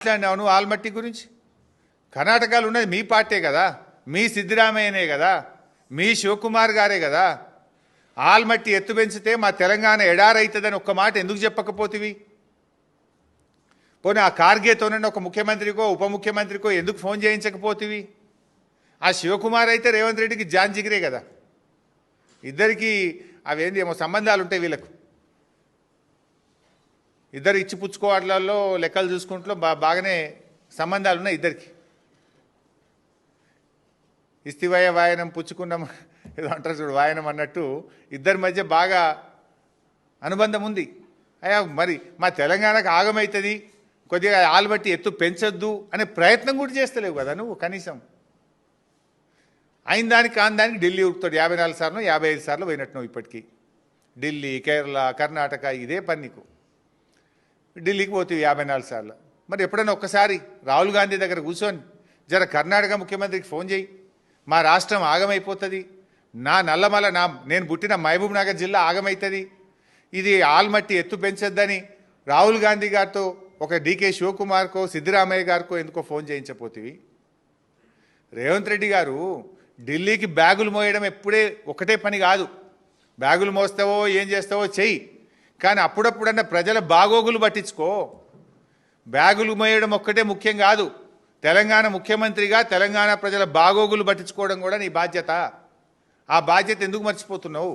మాట్లాడినావు ఆల్మట్టి గురించి? కర్ణాటకలో ఉన్నది మీ పార్టీ కదా, మీ సిద్ధిరామయ్యనే కదా, మీ శివకుమార్ గారే కదా. ఆల్మట్టి ఎత్తు పెంచితే మా తెలంగాణ ఎడారైతుందని ఒక్క మాట ఎందుకు చెప్పకపోతివి? పోనీ ఆ కార్గేతోనన్నా ఒక ముఖ్యమంత్రికో ఉప ముఖ్యమంత్రికో ఎందుకు ఫోన్ చేయించకపోతివి? ఆ శివకుమార్ అయితే రేవంత్ రెడ్డికి జాన్ జిగిరే కదా. ఇద్దరికి అవేంది ఏమో సంబంధాలు ఉంటాయి వీళ్ళకు. ఇద్దరు ఇచ్చిపుచ్చుకోవట్లలో లెక్కలు చూసుకుంటూ బాగానే సంబంధాలు ఉన్నాయి ఇద్దరికి. ఇస్తివయ వాయనం పుచ్చుకున్నాం ఏదో అంటారు చూడు, వాయనం అన్నట్టు ఇద్దరి మధ్య బాగా అనుబంధం ఉంది. అయ్యా మరి మా తెలంగాణకు ఆగమవుతుంది, కొద్దిగా ఆల్బట్టి ఎత్తు పెంచొద్దు అనే ప్రయత్నం కూడా చేస్తలేవు కదా నువ్వు. కనీసం అయిన దానికి కాని దానికి ఢిల్లీ ఉరుకుతాడు. 54 సార్లు 55 సార్లు పోయినట్టు ఇప్పటికీ. ఢిల్లీ, కేరళ, కర్ణాటక ఇదే పని నీకు. ఢిల్లీకి పోతుంది 54 సార్లు. మరి ఎప్పుడైనా ఒక్కసారి రాహుల్ గాంధీ దగ్గర కూర్చొని జర కర్ణాటక ముఖ్యమంత్రికి ఫోన్ చేయి, మా రాష్ట్రం ఆగమైపోతుంది, నా నల్లమల నేను పుట్టిన మహబూబ్ నగర్ జిల్లా ఆగమవుతుంది, ఇది ఆల్మట్టి ఎత్తు పెంచొద్దని రాహుల్ గాంధీ గారితో ఒక డీకే శివకుమార్కో సిద్ధిరామయ్య గారికో ఎందుకో ఫోన్ చేయించపోతివి. రేవంత్ రెడ్డి గారు ఢిల్లీకి బ్యాగులు మోయడం ఎప్పుడే ఒకటే పని కాదు. బ్యాగులు మోస్తావో ఏం చేస్తావో చెయ్యి, కానీ అప్పుడప్పుడన్నా ప్రజల బాగోగులు పట్టించుకో. బ్యాగులు మోయడం ఒక్కటే ముఖ్యం కాదు. తెలంగాణ ముఖ్యమంత్రిగా తెలంగాణ ప్రజల బాగోగులు పట్టించుకోవడం కూడా నీ బాధ్యత. ఆ బాధ్యత ఎందుకు మర్చిపోతున్నావు?